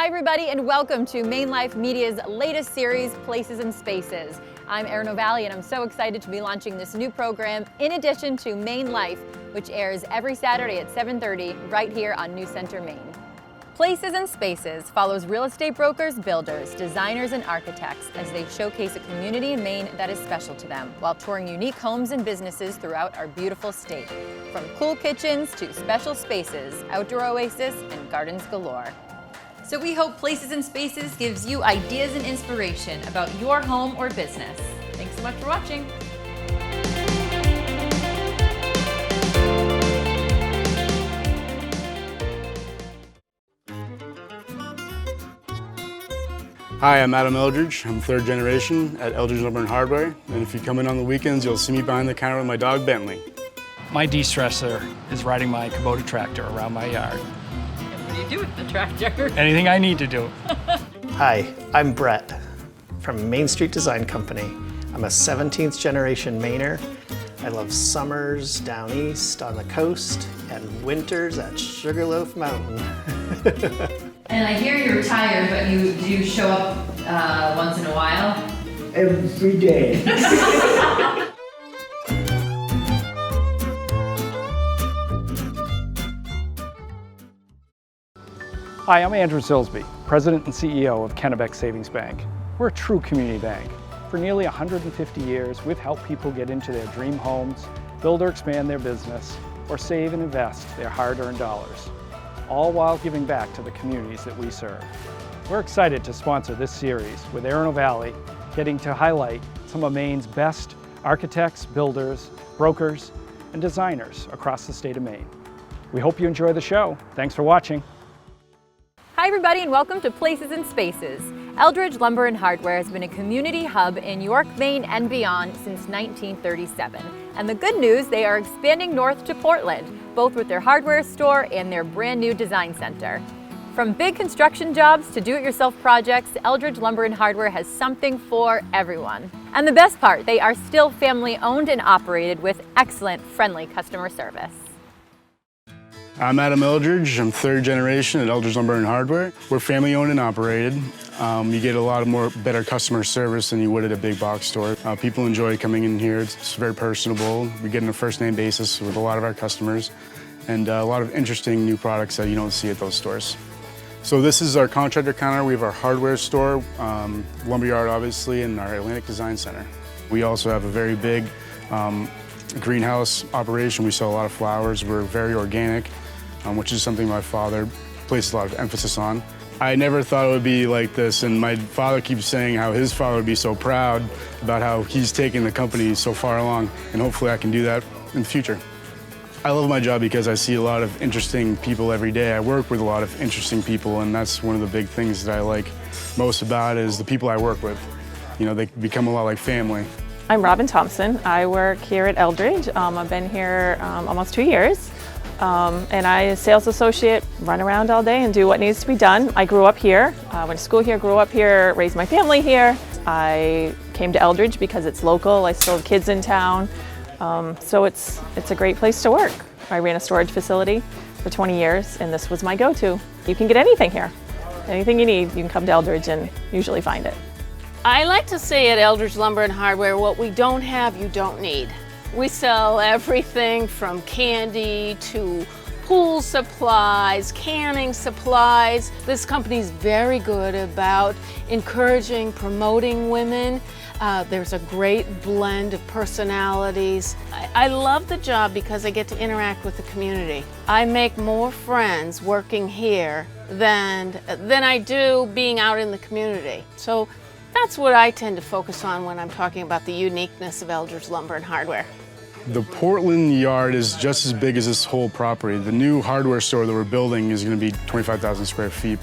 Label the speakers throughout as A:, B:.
A: Hi everybody and welcome to Maine Life Media's latest series, Places and Spaces. I'm Erin O'Valley and I'm so excited to be launching this new program in addition to Maine Life, which airs every Saturday at 7:30 right here on New Center, Maine. Places and Spaces follows real estate brokers, builders, designers, and architects as they showcase a community in Maine that is special to them while touring unique homes and businesses throughout our beautiful state. From cool kitchens to special spaces, outdoor oasis, and gardens galore. So we hope Places and Spaces gives you ideas and inspiration about your home or business. Thanks so much for watching.
B: Hi, I'm Adam Eldridge. I'm third generation at Eldridge Lumber and Hardware. And if you come in on the weekends, you'll see me behind the counter with my dog, Bentley.
C: My de-stressor is riding my Kubota tractor around my yard.
A: What do you do with the tractor?
C: Anything I need to do.
D: Hi, I'm Brett from Main Street Design Company. I'm a 17th generation Mainer. I love summers down east on the coast and winters at Sugarloaf Mountain.
A: And I hear you're retired, but you do show up once in a while?
E: Every day.
C: Hi, I'm Andrew Silsby, President and CEO of Kennebec Savings Bank. We're a true community bank. For nearly 150 years, we've helped people get into their dream homes, build or expand their business, or save and invest their hard-earned dollars, all while giving back to the communities that we serve. We're excited to sponsor this series with Erin O'Valley, getting to highlight some of Maine's best architects, builders, brokers, and designers across the state of Maine. We hope you enjoy the show. Thanks for watching.
A: Hi everybody and welcome to Places and Spaces. Eldridge Lumber and Hardware has been a community hub in York, Maine and beyond since 1937. And the good news, they are expanding north to Portland, both with their hardware store and their brand new design center. From big construction jobs to do-it-yourself projects, Eldridge Lumber and Hardware has something for everyone. And the best part, they are still family owned and operated with excellent, friendly customer service.
B: I'm Adam Eldridge. I'm third generation at Eldridge Lumber and Hardware. We're family owned and operated. You get a lot of better customer service than you would at a big box store. People enjoy coming in here. It's very personable. We get on a first name basis with a lot of our customers and a lot of interesting new products that you don't see at those stores. So this is our contractor counter. We have our hardware store, lumberyard obviously, and our Atlantic Design Center. We also have a very big greenhouse operation. We sell a lot of flowers. We're very organic, which is something my father places a lot of emphasis on. I never thought it would be like this, and my father keeps saying how his father would be so proud about how he's taken the company so far along, and hopefully I can do that in the future. I love my job because I see a lot of interesting people every day. I work with a lot of interesting people, and that's one of the big things that I like most about it is the people I work with. You know, they become a lot like family.
F: I'm Robin Thompson. I work here at Eldridge. I've been here almost 2 years. And I'm a sales associate, run around all day and do what needs to be done. I grew up here, went to school here, grew up here, raised my family here. I came to Eldridge because it's local. I still have kids in town. So it's a great place to work. I ran a storage facility for 20 years and this was my go-to. You can get anything here. Anything you need, you can come to Eldridge and usually find it.
G: I like to say at Eldridge Lumber and Hardware, what we don't have, you don't need. We sell everything from candy to pool supplies, canning supplies. This company's very good about encouraging, promoting women. There's a great blend of personalities. I love the job because I get to interact with the community. I make more friends working here than I do being out in the community. So that's what I tend to focus on when I'm talking about the uniqueness of Eldridge Lumber and Hardware.
B: The Portland yard is just as big as this whole property. The new hardware store that we're building is going to be 25,000 square feet.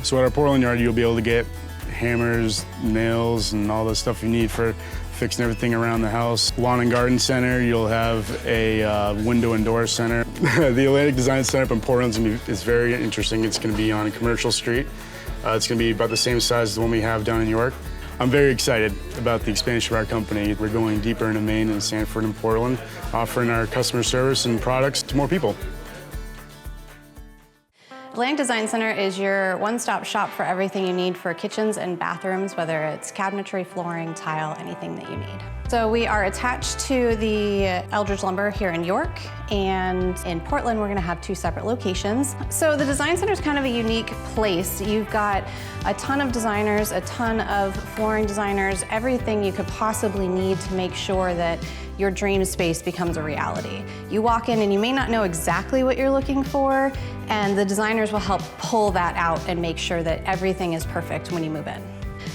B: So at our Portland yard, you'll be able to get hammers, nails, and all the stuff you need for fixing everything around the house. Lawn and garden center, you'll have a window and door center. The Atlantic Design Center up in Portland is very interesting. It's going to be on Commercial Street. It's going to be about the same size as the one we have down in York. I'm very excited about the expansion of our company. We're going deeper into Maine and Sanford and Portland, offering our customer service and products to more people.
H: Atlantic Design Center is your one-stop shop for everything you need for kitchens and bathrooms, whether it's cabinetry, flooring, tile, anything that you need. So we are attached to the Eldridge Lumber here in York, and in Portland we're going to have 2 separate locations. So the Design Center is kind of a unique place. You've got a ton of designers, a ton of flooring designers, everything you could possibly need to make sure that your dream space becomes a reality. You walk in and you may not know exactly what you're looking for, and the designers will help pull that out and make sure that everything is perfect when you move in.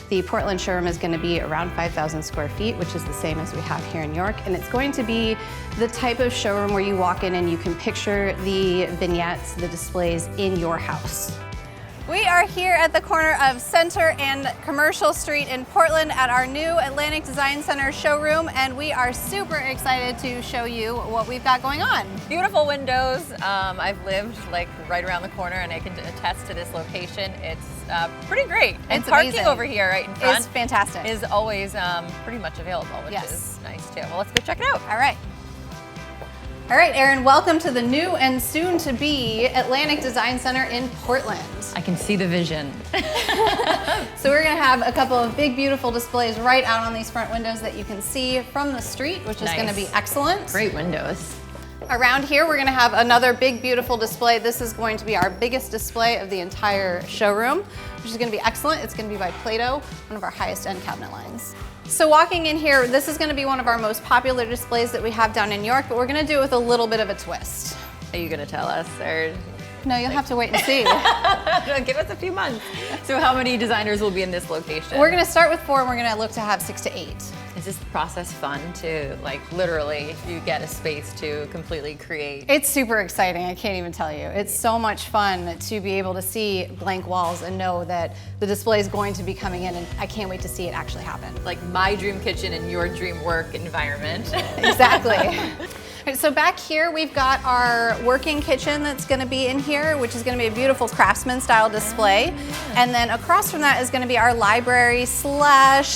H: The Portland showroom is going to be around 5,000 square feet, which is the same as we have here in York, and it's going to be the type of showroom where you walk in and you can picture the vignettes, the displays in your house. We are here at the corner of Center and Commercial Street in Portland at our new Atlantic Design Center showroom, and we are super excited to show you what we've got going on.
A: Beautiful windows. I've lived like right around the corner and I can attest to this location. It's pretty great. And
H: It's
A: parking
H: amazing.
A: over here right in front
H: It's fantastic.
A: is always pretty much available, which
H: Yes.
A: is nice too. Well, let's go check it out.
H: All right. All right, Erin, welcome to the new and soon to be Atlantic Design Center in Portland.
A: I can see the vision.
H: So we're gonna have a couple of big, beautiful displays right out on these front windows that you can see from the street, which is gonna
A: Nice.
H: be excellent.
A: Great windows.
H: Around here, we're gonna have another big, beautiful display. This is going to be our biggest display of the entire showroom, which is gonna be excellent. It's gonna be by Play-Doh, one of our highest end cabinet lines. So walking in here, this is gonna be one of our most popular displays that we have down in York, but we're gonna do it with a little bit of a twist.
A: Are you gonna tell us, or
H: No, you'll have to wait and see.
A: give us a few months? So how many designers will be in this location?
H: We're gonna start with 4 and we're gonna look to have 6 to 8.
A: Is this process fun to, like, literally you get a space to completely create?
H: It's super exciting, I can't even tell you. It's so much fun to be able to see blank walls and know that the display is going to be coming in, and I can't wait to see it actually happen.
A: Like my dream kitchen and your dream work environment.
H: Exactly. Right, so back here we've got our working kitchen that's going to be in here, which is going to be a beautiful craftsman style display. And then across from that is going to be our library /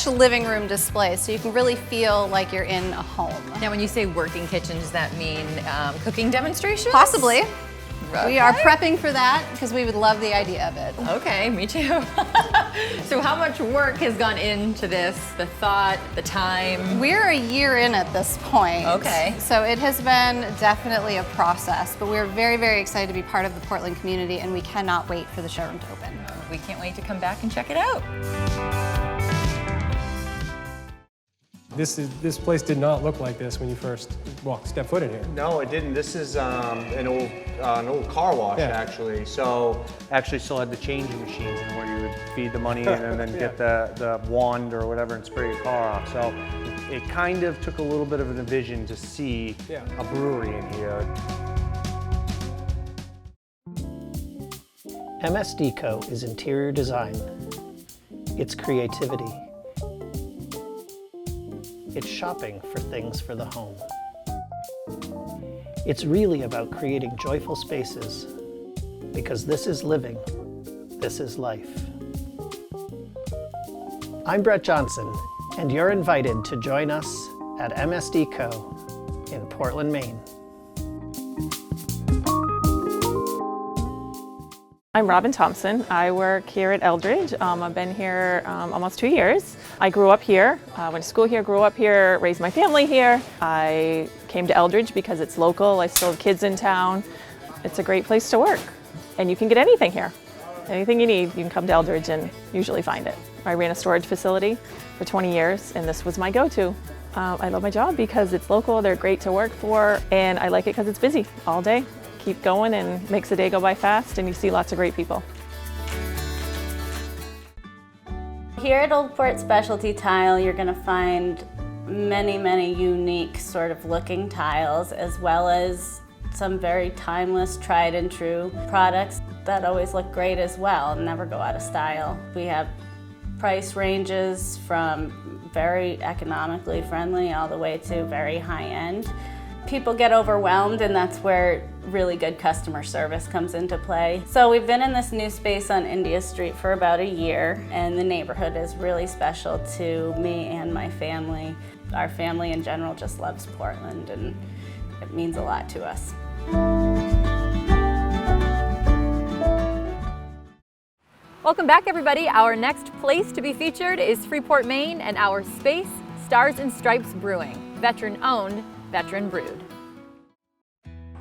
H: living room display, so you can really feel like you're in a home.
A: Now when you say working kitchen, does that mean cooking demonstrations?
H: Possibly.
A: Okay.
H: We are prepping for that because we would love the idea of it.
A: Okay, me too. So how much work has gone into this, the thought, the time?
H: We're a year in at this point.
A: Okay.
H: So it has been definitely a process, but we're very, very excited to be part of the Portland community, and we cannot wait for the showroom to open.
A: We can't wait to come back and check it out.
I: This place did not look like this when you first stepped foot in here.
J: No, it didn't. This is an old car wash,
I: Yeah.
J: actually. So actually still had the changing machines in where you would feed the money in and then get the wand or whatever and spray your car off. So it kind of took a little bit of a vision to see a brewery in here.
D: MSDCO is interior design. It's creativity. It's shopping for things for the home. It's really about creating joyful spaces, because this is living, this is life. I'm Brett Johnson, and you're invited to join us at MSDCO in Portland, Maine.
F: I'm Robin Thompson. I work here at Eldridge. I've been here almost 2 years. I grew up here, went to school here, grew up here, raised my family here. I came to Eldridge because it's local. I still have kids in town. It's a great place to work. And you can get anything here. Anything you need, you can come to Eldridge and usually find it. I ran a storage facility for 20 years, and this was my go-to. I love my job because it's local, they're great to work for, and I like it because it's busy all day. Keep going and makes the day go by fast, and you see lots of great people.
K: Here at Old Port Specialty Tile, you're going to find many unique sort of looking tiles, as well as some very timeless, tried and true products that always look great as well and never go out of style. We have price ranges from very economically friendly all the way to very high end. People get overwhelmed, and that's where really good customer service comes into play. So we've been in this new space on India Street for about a year, and the neighborhood is really special to me and my family. Our family in general just loves Portland, and it means a lot to us.
A: Welcome back, everybody. Our next place to be featured is Freeport, Maine, and our space, Stars and Stripes Brewing. Veteran-owned, veteran-brewed.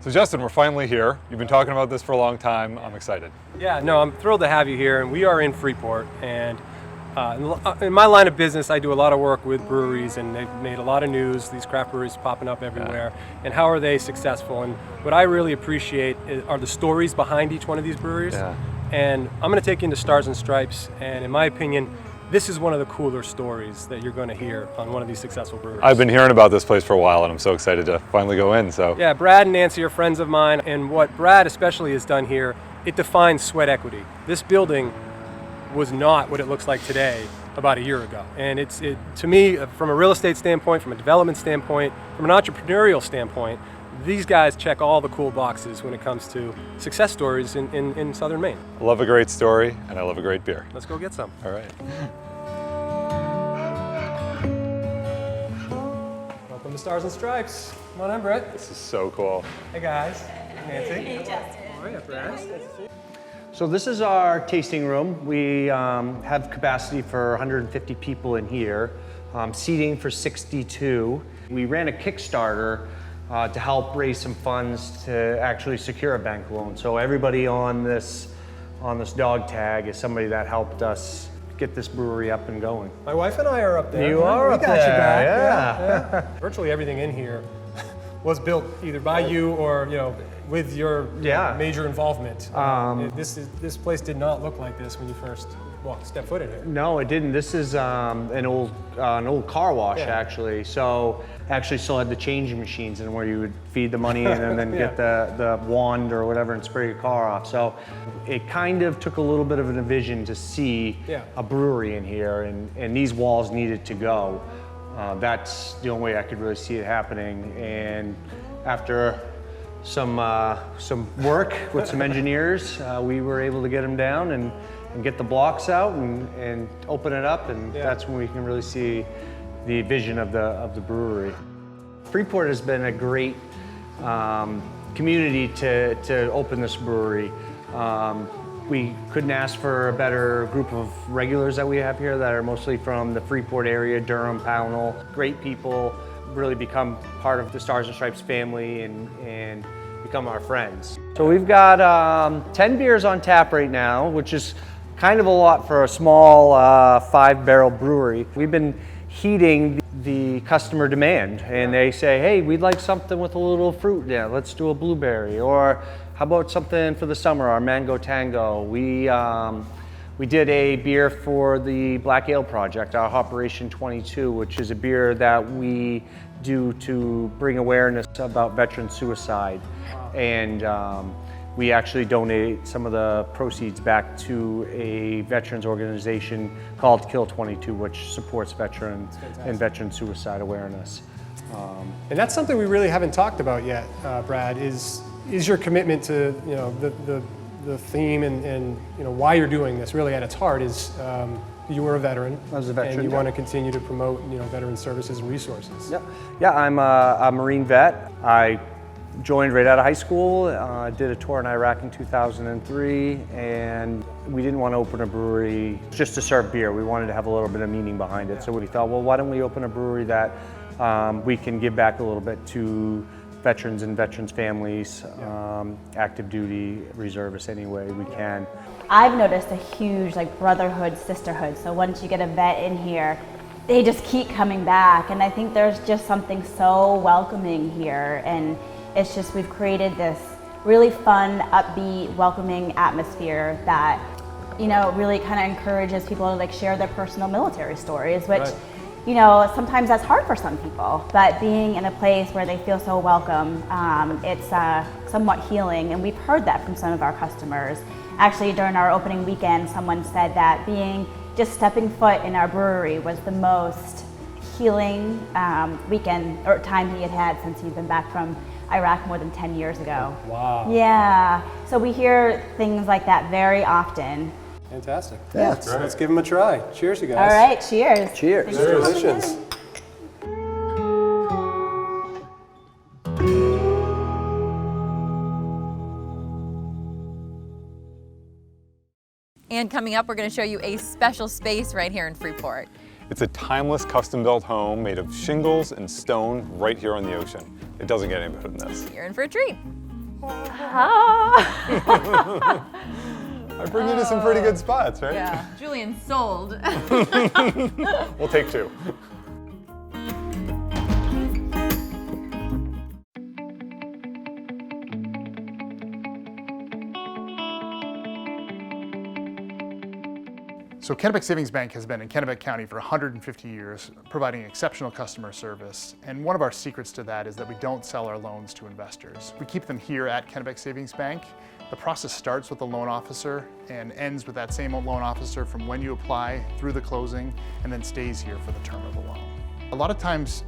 L: So Justin, we're finally here. You've been talking about this for a long time. I'm excited.
I: Yeah, no, I'm thrilled to have you here, and we are in Freeport. And in my line of business, I do a lot of work with breweries, and they've made a lot of news. These craft breweries popping up everywhere, and how are they successful? And what I really appreciate are the stories behind each one of these breweries.
L: Yeah.
I: And I'm going to take you into Stars and Stripes, and in my opinion, this is one of the cooler stories that you're going to hear on one of these successful breweries.
L: I've been hearing about this place for a while, and I'm so excited to finally go in. So
I: yeah, Brad and Nancy are friends of mine, and what Brad especially has done here, it defines sweat equity. This building was not what it looks like today about a year ago. And to me, from a real estate standpoint, from a development standpoint, from an entrepreneurial standpoint, these guys check all the cool boxes when it comes to success stories in Southern Maine.
L: I love a great story, and I love a great beer.
I: Let's go get some.
L: All right.
I: Welcome to Stars and Stripes. Come on in, Brett.
L: This is so cool.
I: Hey guys. Nancy. Hey Justin. How are you, Brad?
J: So this is our tasting room. We have capacity for 150 people in here, seating for 62. We ran a Kickstarter to help raise some funds to actually secure a bank loan. So everybody on this dog tag is somebody that helped us get this brewery up and going.
I: My wife and I are up there.
J: You are up there.
I: We got you back.
J: Yeah.
I: Virtually everything in here was built either by you or with your major involvement. This place did not look like this when you first stepped foot in here.
J: No, it didn't. This is an old car wash actually. So actually still had the changing machines and where you would feed the money in and then get the wand or whatever and spray your car off. So it kind of took a little bit of a vision to see a brewery in here, and these walls needed to go. That's the only way I could really see it happening. And after some work with some engineers, we were able to get them down and get the blocks out and open it up, and that's when we can really see the vision of the brewery. Freeport has been a great community to open this brewery. We couldn't ask for a better group of regulars that we have here that are mostly from the Freeport area, Durham, Pownell. Great people, really become part of the Stars and Stripes family and become our friends. So we've got 10 beers on tap right now, which is kind of a lot for a small 5-barrel brewery. We've been heeding the customer demand, and they say, hey, we'd like something with a little fruit. Yeah, let's do a blueberry. Or how about something for the summer, our Mango Tango. We did a beer for the Black Ale Project, our Operation 22, which is a beer that we do to bring awareness about veteran suicide. And we actually donate some of the proceeds back to a veterans organization called Kill 22, which supports veterans and veteran suicide awareness.
I: And that's something we really haven't talked about yet, Brad, is your commitment to the theme and why you're doing this. Really at its heart is you were a veteran.
J: I was a veteran.
I: And you want to continue to promote veteran services and resources.
J: Yeah, I'm a Marine vet. I joined right out of high school, did a tour in Iraq in 2003, and we didn't want to open a brewery just to serve beer. We wanted to have a little bit of meaning behind it. So we thought, well, why don't we open a brewery that we can give back a little bit to veterans and veterans' families, active duty, reservists, any way we can.
M: I've noticed a huge brotherhood, sisterhood. So once you get a vet in here, they just keep coming back. And I think there's just something so welcoming here. And it's just, we've created this really fun, upbeat, welcoming atmosphere that, really kind of encourages people to share their personal military stories, which, sometimes that's hard for some people. But being in a place where they feel so welcome, it's somewhat healing. And we've heard that from some of our customers. Actually, during our opening weekend, someone said that just stepping foot in our brewery was the most healing weekend or time he had since he'd been back from Iraq more than 10 years ago.
I: Wow.
M: Yeah, so we hear things like that very often.
I: Fantastic.
J: Yeah.
I: Let's give them a try. Cheers, you guys.
M: All right, cheers.
J: Cheers.
I: Congratulations.
A: And coming Coming up, we're going to show you a special space right here in Freeport.
L: It's a timeless custom-built home made of shingles and stone right here on the ocean. It doesn't get any better than this.
A: You're in for a treat.
L: I bring you to some pretty good spots, right?
A: Yeah, Julian sold.
L: We'll take two.
C: So Kennebec Savings Bank has been in Kennebec County for 150 years, providing exceptional customer service. And one of our secrets to that is that we don't sell our loans to investors. We keep them here at Kennebec Savings Bank. The process starts with the loan officer and ends with that same loan officer from when you apply through the closing, and then stays here for the term of the loan. A lot of times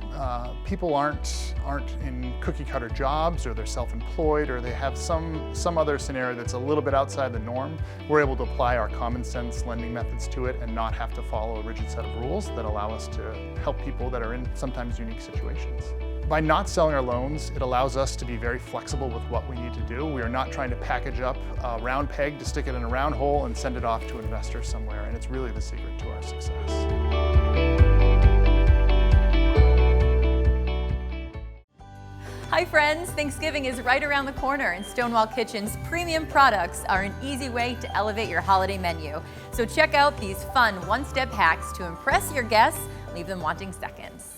C: people aren't in cookie cutter jobs, or they're self-employed, or they have some other scenario that's a little bit outside the norm. We're able to apply our common sense lending methods to it and not have to follow a rigid set of rules that allow us to help people that are in sometimes unique situations. By not selling our loans, it allows us to be very flexible with what we need to do. We are not trying to package up a round peg to stick it in a round hole and send it off to investors somewhere, and it's really the secret to our success.
A: Hi friends, Thanksgiving is right around the corner, and Stonewall Kitchen's premium products are an easy way to elevate your holiday menu. So check out these fun one-step hacks to impress your guests, leave them wanting seconds.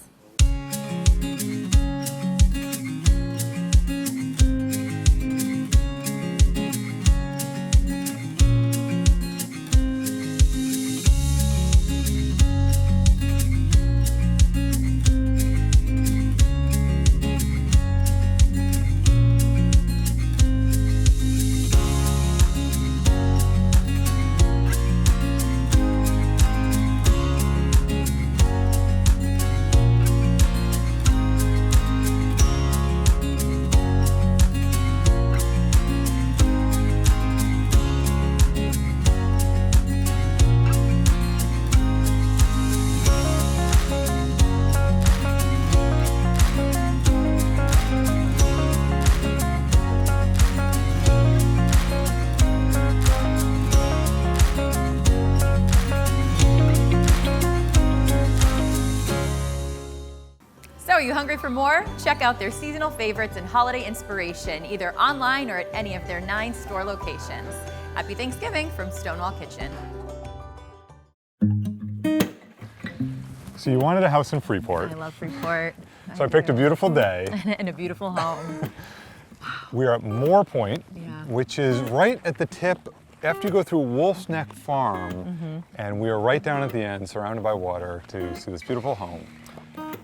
A: Are you hungry for more? Check out their seasonal favorites and holiday inspiration, either online or at any of their 9 store locations. Happy Thanksgiving from Stonewall Kitchen.
L: So you wanted a house in Freeport.
A: I love Freeport.
L: So I picked a beautiful day.
A: And a beautiful home.
L: We are at Moore Point,
A: Yeah.
L: which is right at the tip after you go through Wolf's Neck Farm. And we are right down at the end, surrounded by water, to see this beautiful home.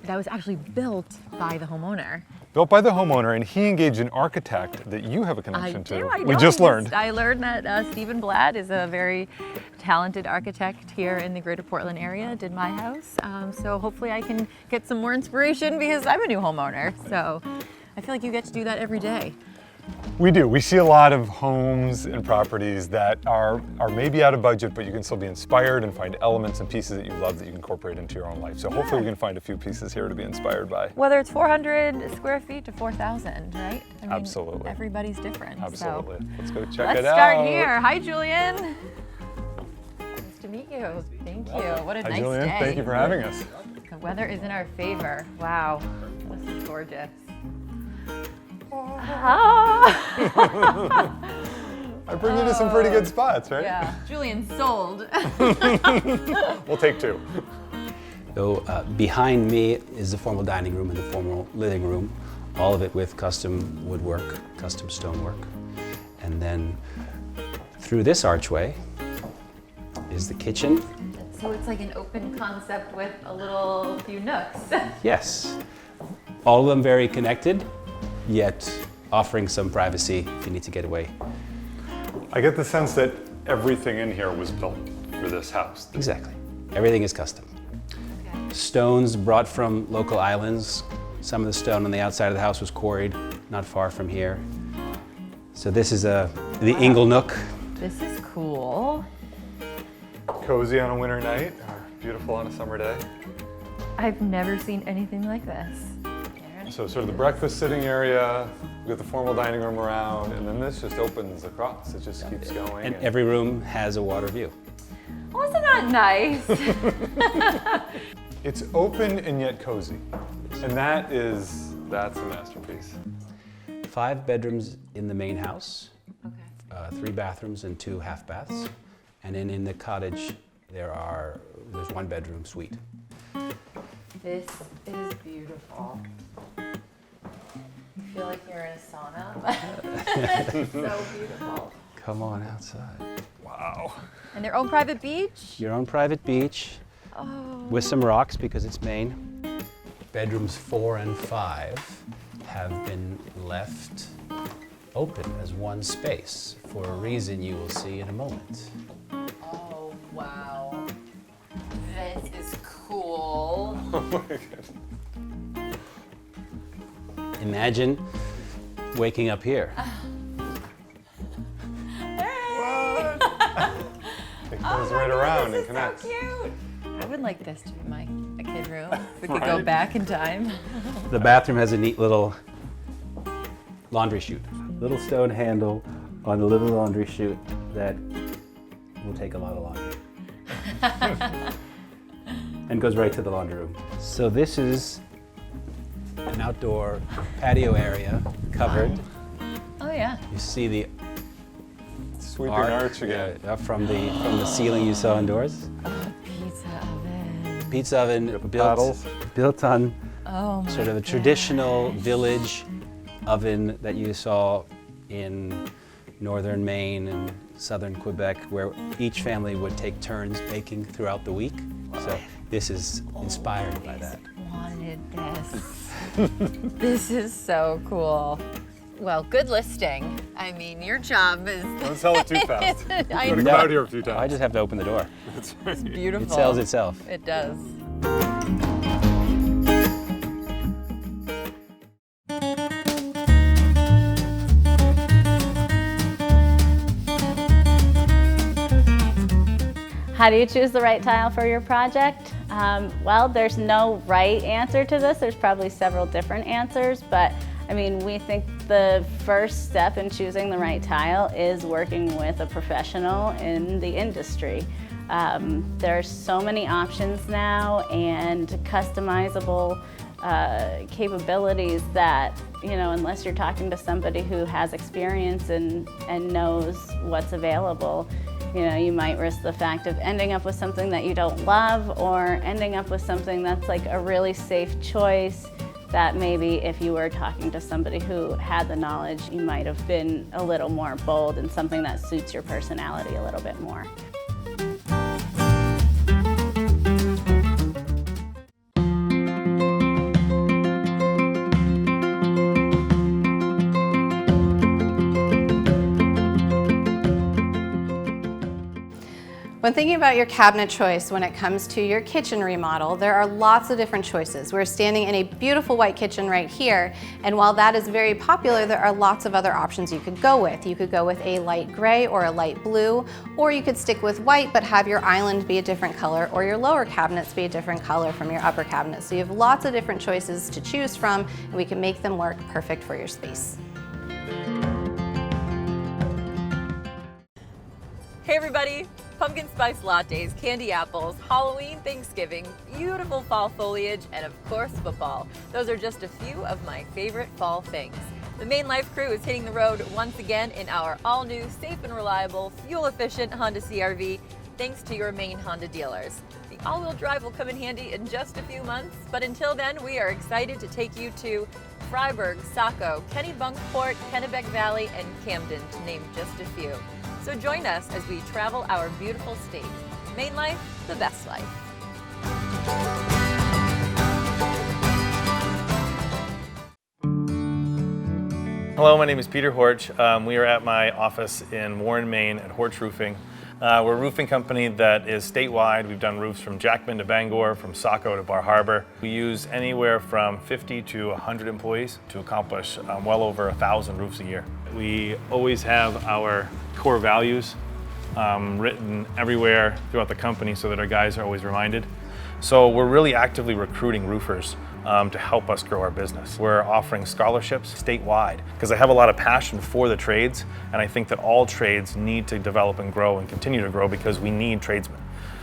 A: That was actually built by the homeowner.
L: Built by the homeowner, and he engaged an architect that you have a connection to.
A: I
L: We
A: know.
L: just learned.
A: I learned that Stephen Blatt is a very talented architect here in the greater Portland area, did my house. So hopefully I can get some more inspiration, because I'm a new homeowner. So I feel like you get to do that every day.
L: We do. We see a lot of homes and properties that are maybe out of budget, but you can still be inspired and find elements and pieces that you love that you can incorporate into your own life. So hopefully we can find a few pieces here to be inspired by.
A: Whether it's 400 square feet to 4,000, right? I mean,
L: Absolutely.
A: Everybody's different.
L: Absolutely.
A: So.
L: Let's go check it out.
A: Let's start here. Hi, Julian. Nice to meet you. Thank you. What a
L: Hi,
A: nice
L: Julian.
A: day.
L: Thank you for having us.
A: The weather is in our favor. Wow, this is gorgeous.
L: I bring you to some pretty good spots, right?
A: Yeah, Julian sold.
L: We'll take two.
N: So behind me is the formal dining room and the formal living room, all of it with custom woodwork, custom stonework. And then through this archway is the kitchen.
A: So it's like an open concept with a few nooks.
N: Yes, all of them very connected, yet offering some privacy if you need to get away.
L: I get the sense that everything in here was built for this house.
N: Exactly. Everything is custom. Okay. Stones brought from local islands. Some of the stone on the outside of the house was quarried not far from here. So this is the Ingle Nook.
A: This is cool.
L: Cozy on a winter night, or beautiful on a summer day.
A: I've never seen anything like this.
L: So sort of the breakfast sitting area, we got the formal dining room around, and then this just opens across. It just keeps going.
N: And every room has a water view.
A: Wasn't that nice?
L: It's open and yet cozy. And that's a masterpiece.
N: 5 bedrooms in the main house, 3 bathrooms and 2 half baths. And then in the cottage, there's 1 bedroom suite.
A: This is beautiful. You feel like you're in a sauna. It's so beautiful.
N: Come on outside.
L: Wow.
A: And their own private beach?
N: Your own private beach with some rocks because it's Maine. Bedrooms 4 and 5 have been left open as one space for a reason you will see in a moment.
A: Oh, wow. This is cool.
L: Oh my God.
N: Imagine waking up here.
L: It goes right around and connects.
A: So cute. I would like this to be my kid room. If we could go back in time.
N: The bathroom has a neat little laundry chute. Little stone handle on the little laundry chute that will take a lot of laundry. And goes right to the laundry room. So this is an outdoor patio area covered.
A: Oh yeah.
N: You see the
L: Sweeping arch again.
N: from the ceiling you saw indoors.
A: Pizza oven.
N: Pizza oven built on sort of a traditional village oven that you saw in northern Maine and southern Quebec, where each family would take turns baking throughout the week. So this is inspired by that.
A: Wanted this. This is so cool. Well, good listing. I mean, your job is...
L: Don't sell it too fast.
A: I
L: Gotta
A: know.
L: come out here a few times.
N: I just have to open the door.
A: It's beautiful.
N: It sells itself.
A: It does.
K: How do you choose the right tile for your project? Well, there's no right answer to this. There's probably several different answers, but I mean, we think the first step in choosing the right tile is working with a professional in the industry. There's so many options now and customizable capabilities that, you know, unless you're talking to somebody who has experience and knows what's available, you know, you might risk the fact of ending up with something that you don't love or ending up with something that's like a really safe choice that maybe if you were talking to somebody who had the knowledge, you might have been a little more bold and something that suits your personality a little bit more.
H: When thinking about your cabinet choice when it comes to your kitchen remodel, there are lots of different choices. We're standing in a beautiful white kitchen right here, and while that is very popular, there are lots of other options you could go with. You could go with a light gray or a light blue, or you could stick with white but have your island be a different color or your lower cabinets be a different color from your upper cabinets. So you have lots of different choices to choose from, and we can make them work perfect for your space.
A: Hey everybody! Pumpkin spice lattes, candy apples, Halloween, Thanksgiving, beautiful fall foliage, and of course football. Those are just a few of my favorite fall things. The Maine Life crew is hitting the road once again in our all-new, safe and reliable, fuel-efficient Honda CR-V, thanks to your Maine Honda dealers. The all-wheel drive will come in handy in just a few months, but until then, we are excited to take you to Fryeburg, Saco, Kennebunkport, Kennebec Valley, and Camden, to name just a few. So join us as we travel our beautiful state. Maine Life, the best life.
O: Hello, my name is Peter Horch. We are at my office in Warren, Maine at Horch Roofing. We're a roofing company that is statewide. We've done roofs from Jackman to Bangor, from Saco to Bar Harbor. We use anywhere from 50 to 100 employees to accomplish well over 1,000 roofs a year. We always have our core values written everywhere throughout the company so that our guys are always reminded. So we're really actively recruiting roofers to help us grow our business. We're offering scholarships statewide because I have a lot of passion for the trades, and I think that all trades need to develop and grow and continue to grow because we need tradesmen.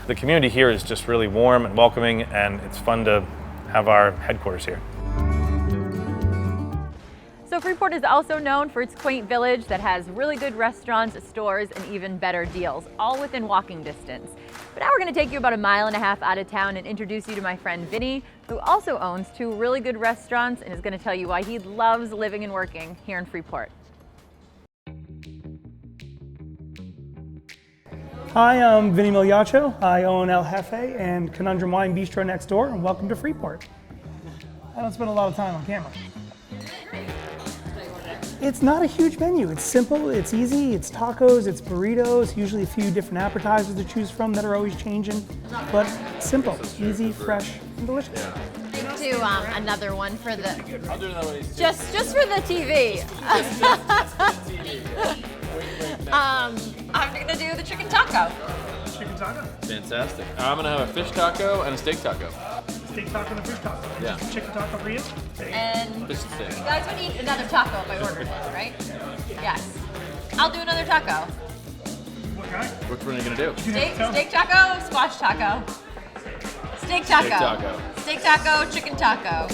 O: The community here is just really warm and welcoming, and it's fun to have our headquarters here.
A: So Freeport is also known for its quaint village that has really good restaurants, stores, and even better deals, all within walking distance. But now we're going to take you about 1.5 miles out of town and introduce you to my friend Vinny, who also owns 2 really good restaurants and is going to tell you why he loves living and working here in Freeport.
P: Hi, I'm Vinny Miliaccio. I own El Jefe and Conundrum Wine Bistro next door, and welcome to Freeport. I don't spend a lot of time on camera. It's not a huge menu. It's simple, it's easy, it's tacos, it's burritos, usually a few different appetizers to choose from that are always changing, but simple, easy, fresh, and delicious.
A: Do another one for the, just for the TV. I'm gonna do the chicken taco.
P: Chicken taco?
Q: Fantastic. I'm gonna have a fish taco and a steak taco.
P: Steak taco and a fish taco.
Q: Yeah.
P: Chicken taco for you?
A: And
Q: Fish and steak.
A: you guys would eat another taco if I ordered one, right? Yes. I'll do another taco.
P: What kind?
Q: Which one are you gonna do?
A: Steak taco, squash taco. Steak taco.
Q: Steak taco.
A: Steak taco, chicken taco.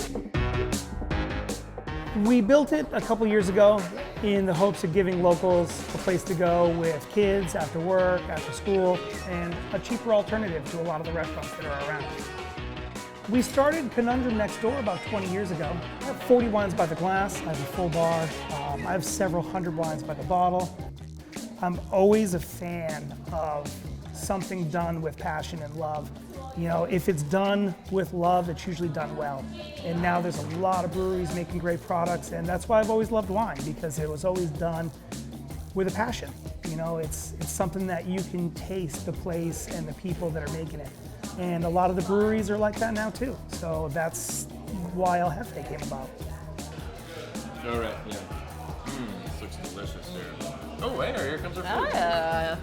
P: We built it a couple years ago in the hopes of giving locals a place to go with kids after work, after school, and a cheaper alternative to a lot of the restaurants that are around. We started Conundrum next door about 20 years ago. I have 40 wines by the glass, I have a full bar, I have several hundred wines by the bottle. I'm always a fan of something done with passion and love. You know, if it's done with love, it's usually done well. And now there's a lot of breweries making great products, and that's why I've always loved wine, because it was always done with a passion. You know, it's something that you can taste the place and the people that are making it. And a lot of the breweries are like that now too. So that's why El Jefe came about.
Q: All right, yeah. This looks delicious here. Oh, wait, here comes our food.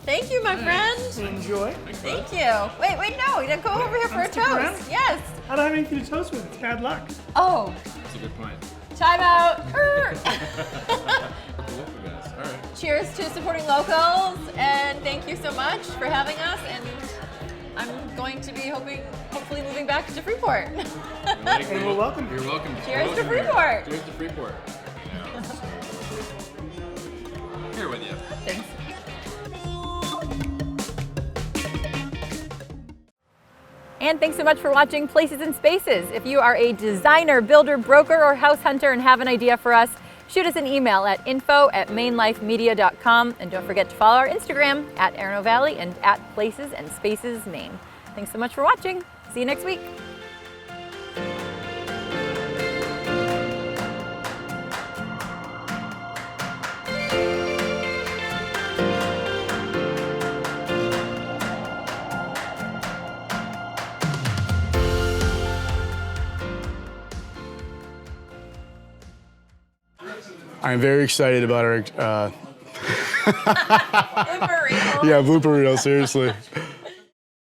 A: Thank you, my friend.
P: Enjoy.
A: Thank you. Wait, no, you didn't go over here for a
P: Stick around.
A: toast. Yes.
P: I don't have anything to toast with, it's bad luck.
A: Oh,
Q: That's a good point.
A: time out.
Q: All right.
A: Cheers to supporting locals, and thank you so much for having us. And I'm going to be hopefully moving back to Freeport.
P: And you're welcome.
Q: You're welcome.
A: Cheers to Freeport.
Q: Cheers to Freeport. Here with you.
A: Thanks. And thanks so much for watching Places and Spaces. If you are a designer, builder, broker, or house hunter and have an idea for us, shoot us an email at info@mainlifemedia.com, and don't forget to follow our Instagram at Arno Valley and at Places and Spaces Maine. Thanks so much for watching. See you next week.
B: I'm very excited about our
A: Blooper reel.
B: yeah, blooper reel, seriously.